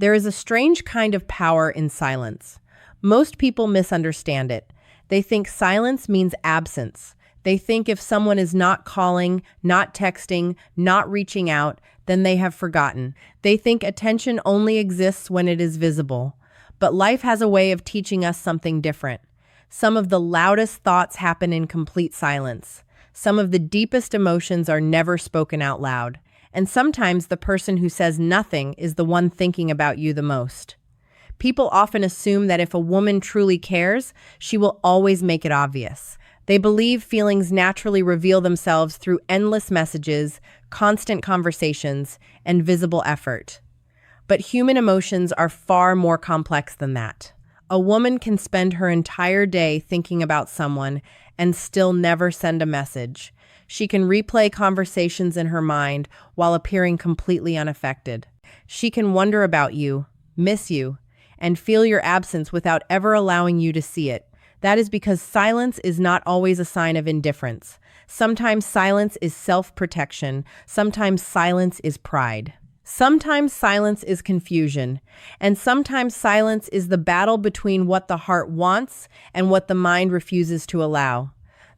There is a strange kind of power in silence. Most people misunderstand it. They think silence means absence. They think if someone is not calling, not texting, not reaching out, then they have forgotten. They think attention only exists when it is visible. But life has a way of teaching us something different. Some of the loudest thoughts happen in complete silence. Some of the deepest emotions are never spoken out loud. And sometimes the person who says nothing is the one thinking about you the most. People often assume that if a woman truly cares, she will always make it obvious. They believe feelings naturally reveal themselves through endless messages, constant conversations, and visible effort. But human emotions are far more complex than that. A woman can spend her entire day thinking about someone and still never send a message. She can replay conversations in her mind while appearing completely unaffected. She can wonder about you, miss you, and feel your absence without ever allowing you to see it. That is because silence is not always a sign of indifference. Sometimes silence is self-protection. Sometimes silence is pride. Sometimes silence is confusion. And sometimes silence is the battle between what the heart wants and what the mind refuses to allow.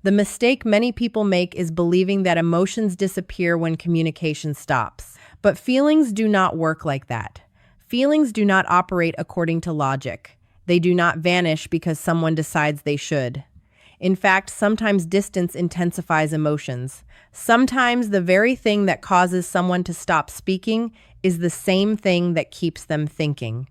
The mistake many people make is believing that emotions disappear when communication stops. But feelings do not work like that. Feelings do not operate according to logic. They do not vanish because someone decides they should. In fact, sometimes distance intensifies emotions. Sometimes the very thing that causes someone to stop speaking is the same thing that keeps them thinking.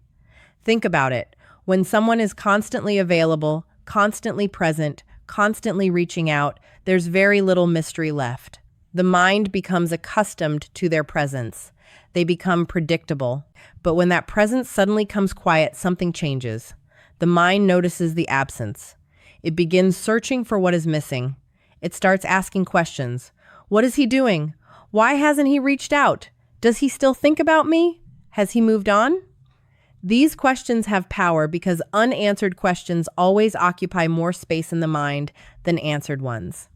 Think about it. When someone is constantly available, constantly present, constantly reaching out, there's very little mystery left. The mind becomes accustomed to their presence. They become predictable. But when that presence suddenly comes quiet, something changes. The mind notices the absence. It begins searching for what is missing. It starts asking questions. What is he doing? Why hasn't he reached out? Does he still think about me? Has he moved on? These questions have power because unanswered questions always occupy more space in the mind than answered ones.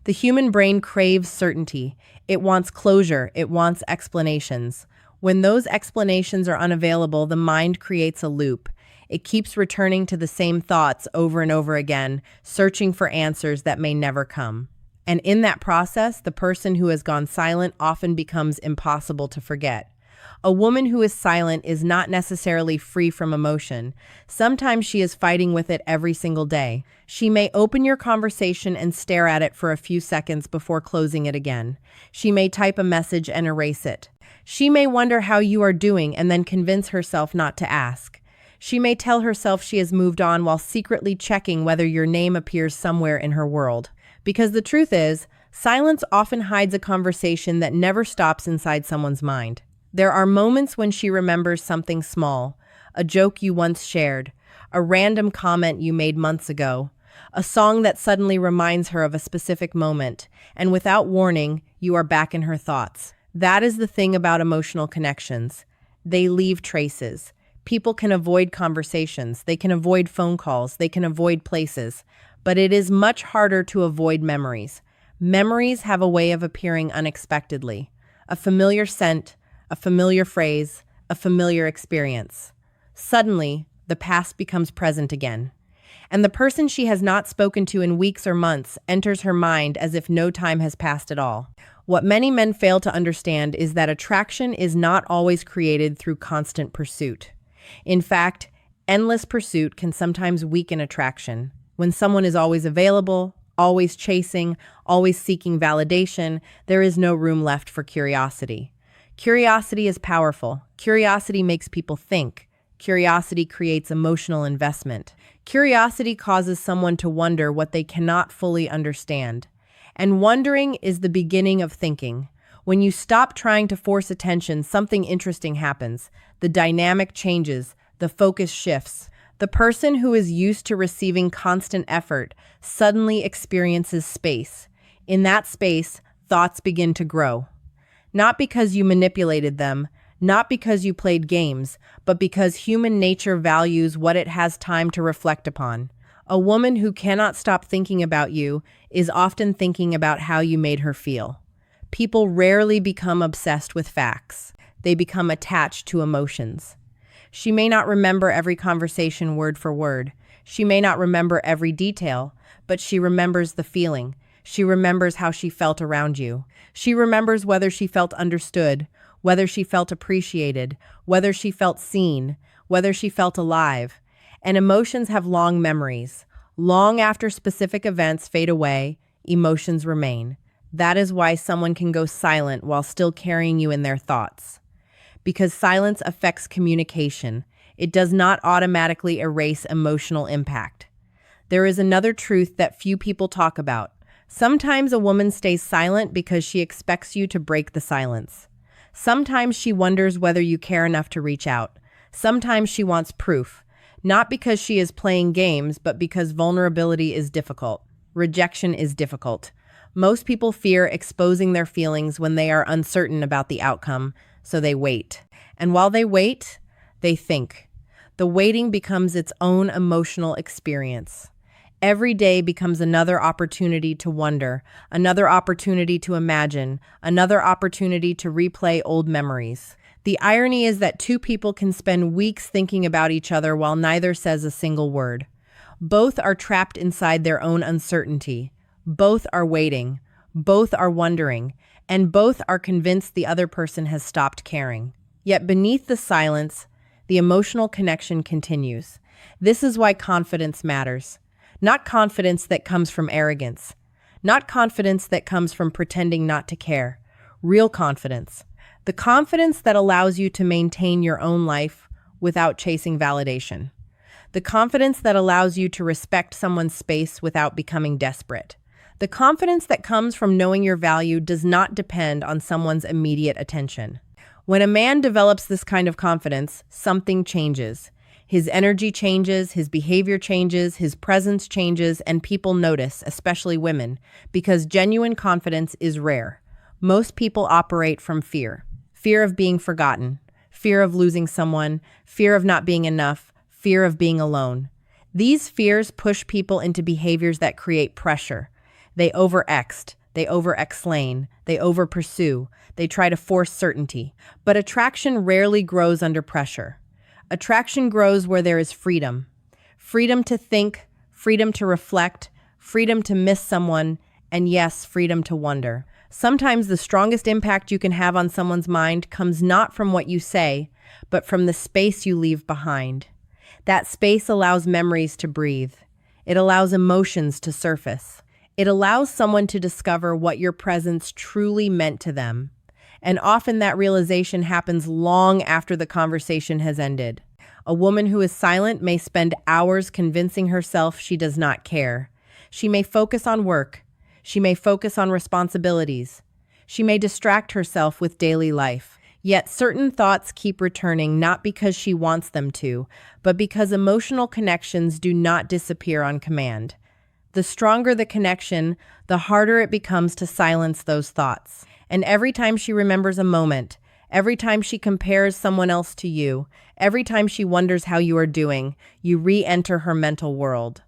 The human brain craves certainty. It wants closure. It wants explanations. When those explanations are unavailable, the mind creates a loop. It keeps returning to the same thoughts over and over again, searching for answers that may never come. And in that process, the person who has gone silent often becomes impossible to forget. A woman who is silent is not necessarily free from emotion. Sometimes she is fighting with it every single day. She may open your conversation and stare at it for a few seconds before closing it again. She may type a message and erase it. She may wonder how you are doing and then convince herself not to ask. She may tell herself she has moved on while secretly checking whether your name appears somewhere in her world. Because the truth is, silence often hides a conversation that never stops inside someone's mind. There are moments when she remembers something small, a joke you once shared, a random comment you made months ago, a song that suddenly reminds her of a specific moment, and without warning, you are back in her thoughts. That is the thing about emotional connections. They leave traces. People can avoid conversations, they can avoid phone calls, they can avoid places, but it is much harder to avoid memories. Memories have a way of appearing unexpectedly. A familiar scent, a familiar phrase, a familiar experience. Suddenly, the past becomes present again. And the person she has not spoken to in weeks or months enters her mind as if no time has passed at all. What many men fail to understand is that attraction is not always created through constant pursuit. In fact, endless pursuit can sometimes weaken attraction. When someone is always available, always chasing, always seeking validation, there is no room left for curiosity. Curiosity is powerful. Curiosity makes people think. Curiosity creates emotional investment. Curiosity causes someone to wonder what they cannot fully understand. And wondering is the beginning of thinking. When you stop trying to force attention, something interesting happens. The dynamic changes. The focus shifts. The person who is used to receiving constant effort suddenly experiences space. In that space, thoughts begin to grow. Not because you manipulated them, not because you played games, but because human nature values what it has time to reflect upon. A woman who cannot stop thinking about you is often thinking about how you made her feel. People rarely become obsessed with facts. They become attached to emotions. She may not remember every conversation word for word. She may not remember every detail, but she remembers the feeling. She remembers how she felt around you. She remembers whether she felt understood, whether she felt appreciated, whether she felt seen, whether she felt alive. And emotions have long memories. Long after specific events fade away, emotions remain. That is why someone can go silent while still carrying you in their thoughts. Because silence affects communication. It does not automatically erase emotional impact. There is another truth that few people talk about. Sometimes a woman stays silent because she expects you to break the silence. Sometimes she wonders whether you care enough to reach out. Sometimes she wants proof, not because she is playing games, but because vulnerability is difficult. Rejection is difficult. Most people fear exposing their feelings when they are uncertain about the outcome, so they wait. And while they wait, they think. The waiting becomes its own emotional experience. Every day becomes another opportunity to wonder, another opportunity to imagine, another opportunity to replay old memories. The irony is that two people can spend weeks thinking about each other while neither says a single word. Both are trapped inside their own uncertainty. Both are waiting. Both are wondering. And both are convinced the other person has stopped caring. Yet beneath the silence, the emotional connection continues. This is why confidence matters. Not confidence that comes from arrogance. Not confidence that comes from pretending not to care. Real confidence. The confidence that allows you to maintain your own life without chasing validation. The confidence that allows you to respect someone's space without becoming desperate. The confidence that comes from knowing your value does not depend on someone's immediate attention. When a man develops this kind of confidence, something changes. His energy changes, his behavior changes, his presence changes, and people notice, especially women, because genuine confidence is rare. Most people operate from fear. Fear of being forgotten, fear of losing someone, fear of not being enough, fear of being alone. These fears push people into behaviors that create pressure. They over-ext, they over-explain, they over-pursue, they try to force certainty. But attraction rarely grows under pressure. Attraction grows where there is freedom. Freedom to think, freedom to reflect, freedom to miss someone, and yes, freedom to wonder. Sometimes the strongest impact you can have on someone's mind comes not from what you say, but from the space you leave behind. That space allows memories to breathe. It allows emotions to surface. It allows someone to discover what your presence truly meant to them. And often that realization happens long after the conversation has ended. A woman who is silent may spend hours convincing herself she does not care. She may focus on work. She may focus on responsibilities. She may distract herself with daily life. Yet certain thoughts keep returning not because she wants them to, but because emotional connections do not disappear on command. The stronger the connection, the harder it becomes to silence those thoughts. And every time she remembers a moment, every time she compares someone else to you, every time she wonders how you are doing, you re-enter her mental world.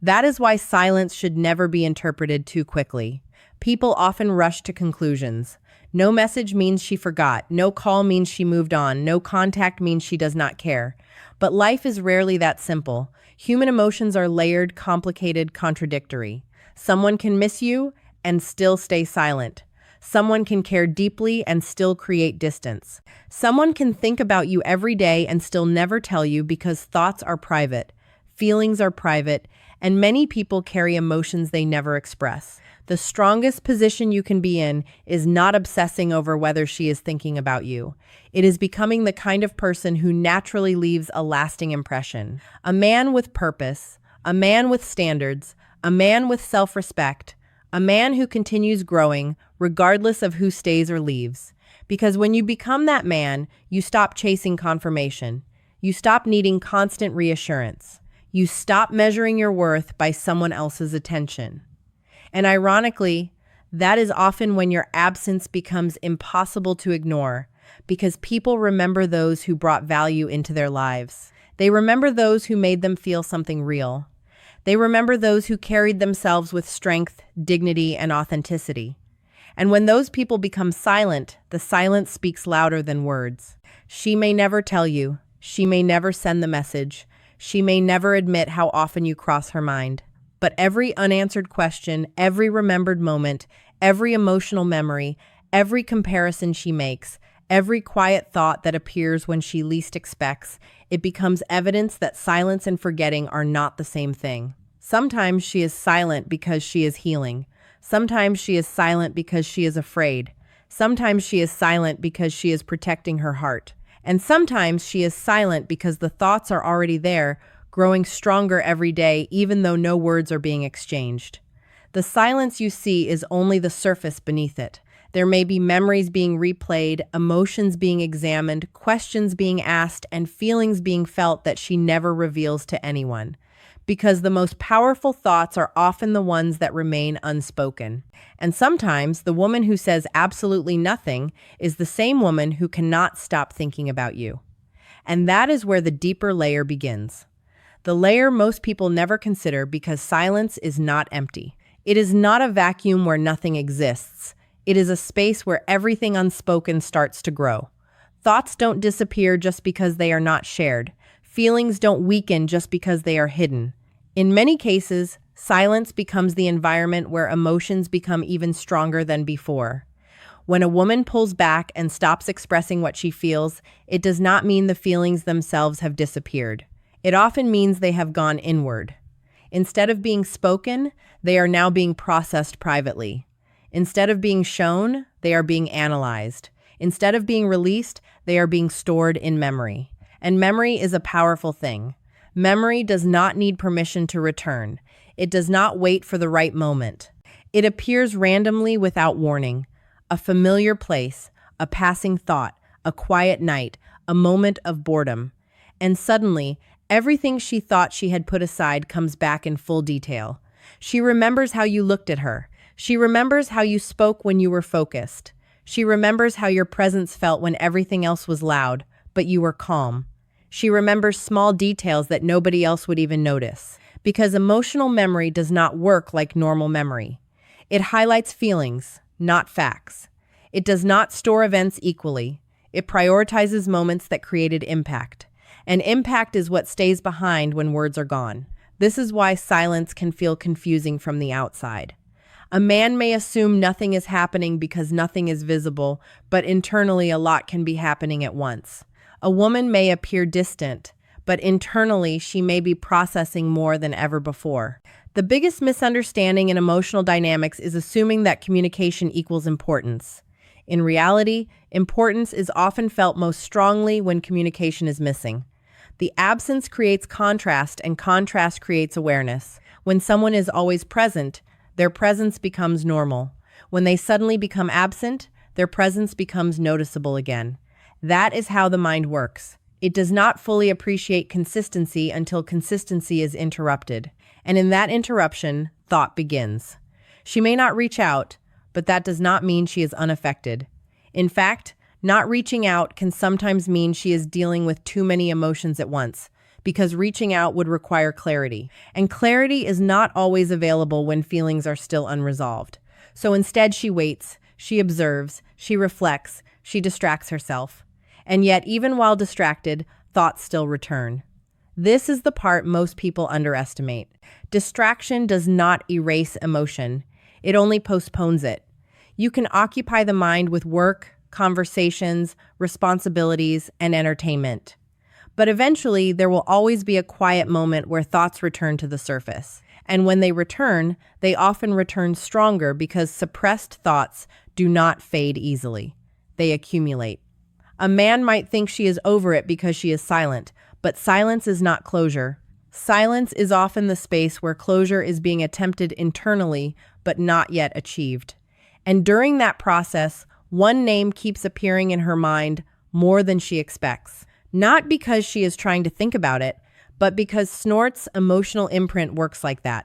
That is why silence should never be interpreted too quickly. People often rush to conclusions. No message means she forgot. No call means she moved on. No contact means she does not care. But life is rarely that simple. Human emotions are layered, complicated, contradictory. Someone can miss you and still stay silent. Someone can care deeply and still create distance. Someone can think about you every day and still never tell you because thoughts are private, feelings are private, and many people carry emotions they never express. The strongest position you can be in is not obsessing over whether she is thinking about you. It is becoming the kind of person who naturally leaves a lasting impression. A man with purpose, a man with standards, a man with self-respect, a man who continues growing regardless of who stays or leaves. Because when you become that man, you stop chasing confirmation. You stop needing constant reassurance. You stop measuring your worth by someone else's attention. And ironically, that is often when your absence becomes impossible to ignore, because people remember those who brought value into their lives. They remember those who made them feel something real. They remember those who carried themselves with strength, dignity, and authenticity. And when those people become silent, the silence speaks louder than words. She may never tell you. She may never send the message. She may never admit how often you cross her mind. But every unanswered question, every remembered moment, every emotional memory, every comparison she makes, every quiet thought that appears when she least expects, it becomes evidence that silence and forgetting are not the same thing. Sometimes she is silent because she is healing. Sometimes she is silent because she is afraid. Sometimes she is silent because she is protecting her heart. And sometimes she is silent because the thoughts are already there, growing stronger every day, even though no words are being exchanged. The silence you see is only the surface beneath it. There may be memories being replayed, emotions being examined, questions being asked, and feelings being felt that she never reveals to anyone. Because the most powerful thoughts are often the ones that remain unspoken. And sometimes the woman who says absolutely nothing is the same woman who cannot stop thinking about you. And that is where the deeper layer begins. The layer most people never consider because silence is not empty. It is not a vacuum where nothing exists. It is a space where everything unspoken starts to grow. Thoughts don't disappear just because they are not shared. Feelings don't weaken just because they are hidden. In many cases, silence becomes the environment where emotions become even stronger than before. When a woman pulls back and stops expressing what she feels, it does not mean the feelings themselves have disappeared. It often means they have gone inward. Instead of being spoken, they are now being processed privately. Instead of being shown, they are being analyzed. Instead of being released, they are being stored in memory. And memory is a powerful thing. Memory does not need permission to return. It does not wait for the right moment. It appears randomly without warning. A familiar place, a passing thought, a quiet night, a moment of boredom. And suddenly, everything she thought she had put aside comes back in full detail. She remembers how you looked at her. She remembers how you spoke when you were focused. She remembers how your presence felt when everything else was loud, but you were calm. She remembers small details that nobody else would even notice. Because emotional memory does not work like normal memory. It highlights feelings, not facts. It does not store events equally. It prioritizes moments that created impact. And impact is what stays behind when words are gone. This is why silence can feel confusing from the outside. A man may assume nothing is happening because nothing is visible, but internally a lot can be happening at once. A woman may appear distant, but internally she may be processing more than ever before. The biggest misunderstanding in emotional dynamics is assuming that communication equals importance. In reality, importance is often felt most strongly when communication is missing. The absence creates contrast, and contrast creates awareness. When someone is always present, their presence becomes normal. When they suddenly become absent, their presence becomes noticeable again. That is how the mind works. It does not fully appreciate consistency until consistency is interrupted. And in that interruption, thought begins. She may not reach out, but that does not mean she is unaffected. In fact, not reaching out can sometimes mean she is dealing with too many emotions at once, because reaching out would require clarity. And clarity is not always available when feelings are still unresolved. So instead she waits, she observes, she reflects, she distracts herself. And yet, even while distracted, thoughts still return. This is the part most people underestimate. Distraction does not erase emotion. It only postpones it. You can occupy the mind with work, conversations, responsibilities, and entertainment. But eventually, there will always be a quiet moment where thoughts return to the surface. And when they return, they often return stronger because suppressed thoughts do not fade easily. They accumulate. A man might think she is over it because she is silent, but silence is not closure. Silence is often the space where closure is being attempted internally, but not yet achieved. And during that process, one name keeps appearing in her mind more than she expects. Not because she is trying to think about it, but because Snort's emotional imprint works like that.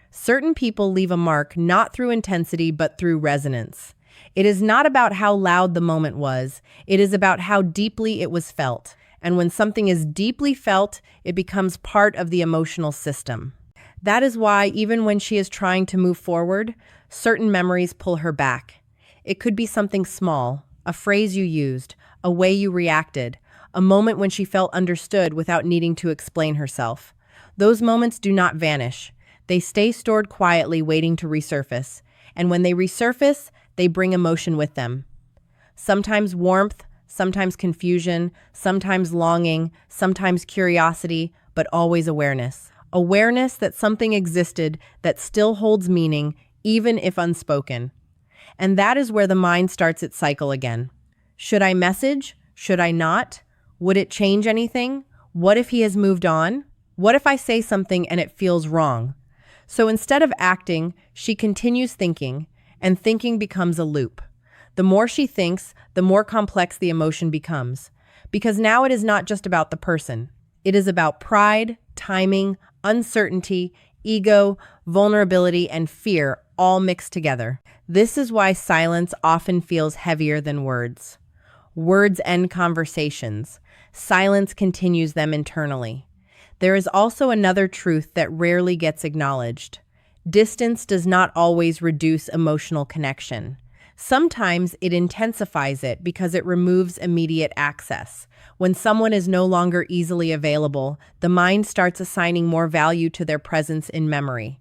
Certain people leave a mark not through intensity, but through resonance. It is not about how loud the moment was. It is about how deeply it was felt. And when something is deeply felt, it becomes part of the emotional system. That is why, even when she is trying to move forward, certain memories pull her back. It could be something small, a phrase you used, a way you reacted, a moment when she felt understood without needing to explain herself. Those moments do not vanish. They stay stored quietly, waiting to resurface. And when they resurface, they bring emotion with them. Sometimes warmth, sometimes confusion, sometimes longing, sometimes curiosity, but always awareness. Awareness that something existed that still holds meaning, even if unspoken. And that is where the mind starts its cycle again. Should I message? Should I not? Would it change anything? What if he has moved on? What if I say something and it feels wrong? So instead of acting, she continues thinking, and thinking becomes a loop. The more she thinks, the more complex the emotion becomes. Because now it is not just about the person. It is about pride, timing, uncertainty, ego, vulnerability, and fear all mixed together. This is why silence often feels heavier than words. Words end conversations. Silence continues them internally. There is also another truth that rarely gets acknowledged. Distance does not always reduce emotional connection. Sometimes it intensifies it because it removes immediate access. When someone is no longer easily available, the mind starts assigning more value to their presence in memory.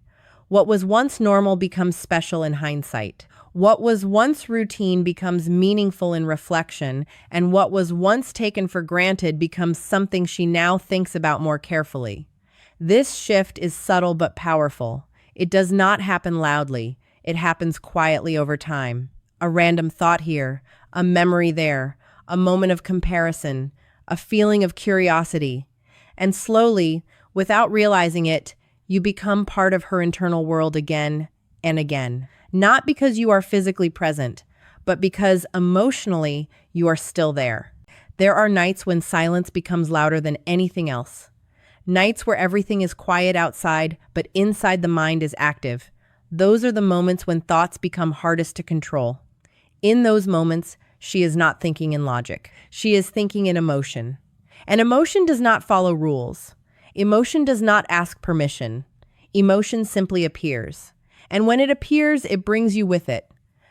What was once normal becomes special in hindsight. What was once routine becomes meaningful in reflection, and what was once taken for granted becomes something she now thinks about more carefully. This shift is subtle but powerful. It does not happen loudly. It happens quietly over time. A random thought here, a memory there, a moment of comparison, a feeling of curiosity. And slowly, without realizing it, you become part of her internal world again and again. Not because you are physically present, but because emotionally you are still there. There are nights when silence becomes louder than anything else. Nights where everything is quiet outside, but inside the mind is active. Those are the moments when thoughts become hardest to control. In those moments, she is not thinking in logic. She is thinking in emotion. And emotion does not follow rules. Emotion does not ask permission. Emotion simply appears. And when it appears, it brings you with it.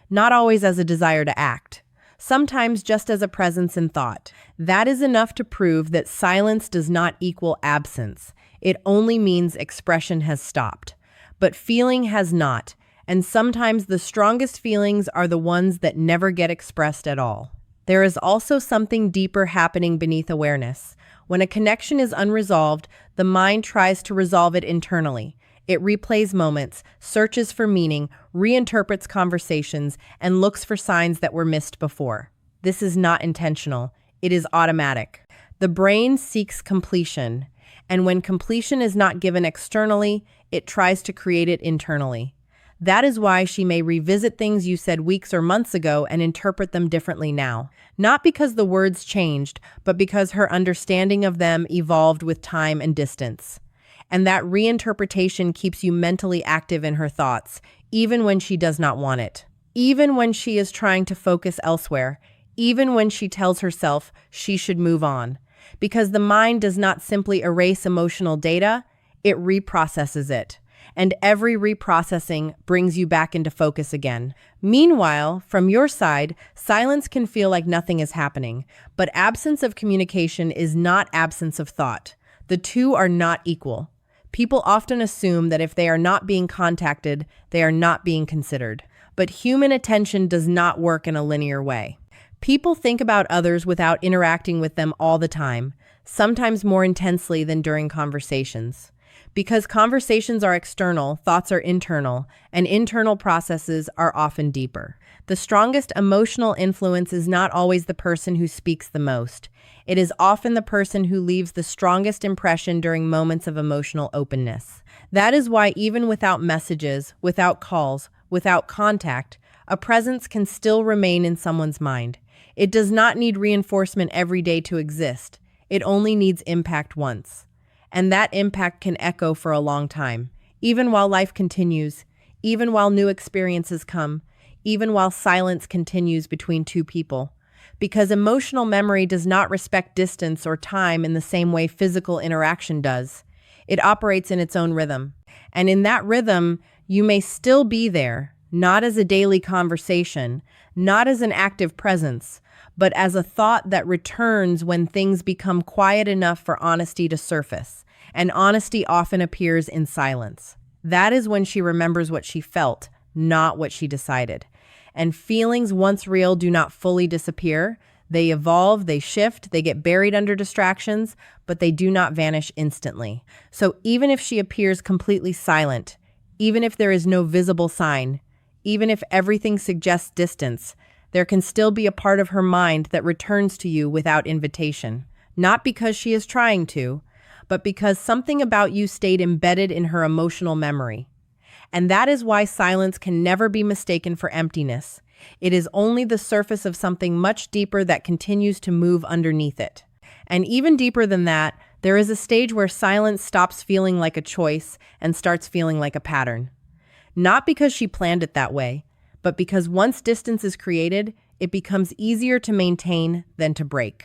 Not always as a desire to act. Sometimes just as a presence in thought. That is enough to prove that silence does not equal absence. It only means expression has stopped. But feeling has not. And sometimes the strongest feelings are the ones that never get expressed at all. There is also something deeper happening beneath awareness. When a connection is unresolved, the mind tries to resolve it internally. It replays moments, searches for meaning, reinterprets conversations, and looks for signs that were missed before. This is not intentional. It is automatic. The brain seeks completion, and when completion is not given externally, it tries to create it internally. That is why she may revisit things you said weeks or months ago and interpret them differently now. Not because the words changed, but because her understanding of them evolved with time and distance. And that reinterpretation keeps you mentally active in her thoughts, even when she does not want it. Even when she is trying to focus elsewhere, even when she tells herself she should move on. Because the mind does not simply erase emotional data, it reprocesses it. And every reprocessing brings you back into focus again. Meanwhile, from your side, silence can feel like nothing is happening, but absence of communication is not absence of thought. The two are not equal. People often assume that if they are not being contacted, they are not being considered. But human attention does not work in a linear way. People think about others without interacting with them all the time, sometimes more intensely than during conversations. Because conversations are external, thoughts are internal, and internal processes are often deeper. The strongest emotional influence is not always the person who speaks the most. It is often the person who leaves the strongest impression during moments of emotional openness. That is why even without messages, without calls, without contact, a presence can still remain in someone's mind. It does not need reinforcement every day to exist. It only needs impact once. And that impact can echo for a long time, even while life continues, even while new experiences come, even while silence continues between two people. Because emotional memory does not respect distance or time in the same way physical interaction does. It operates in its own rhythm. And in that rhythm, you may still be there, not as a daily conversation, not as an active presence, but as a thought that returns when things become quiet enough for honesty to surface. And honesty often appears in silence. That is when she remembers what she felt, not what she decided. And feelings, once real, do not fully disappear. They evolve, they shift, they get buried under distractions, but they do not vanish instantly. So even if she appears completely silent, even if there is no visible sign, even if everything suggests distance, there can still be a part of her mind that returns to you without invitation. Not because she is trying to, but because something about you stayed embedded in her emotional memory. And that is why silence can never be mistaken for emptiness. It is only the surface of something much deeper that continues to move underneath it. And even deeper than that, there is a stage where silence stops feeling like a choice and starts feeling like a pattern. Not because she planned it that way, but because once distance is created, it becomes easier to maintain than to break.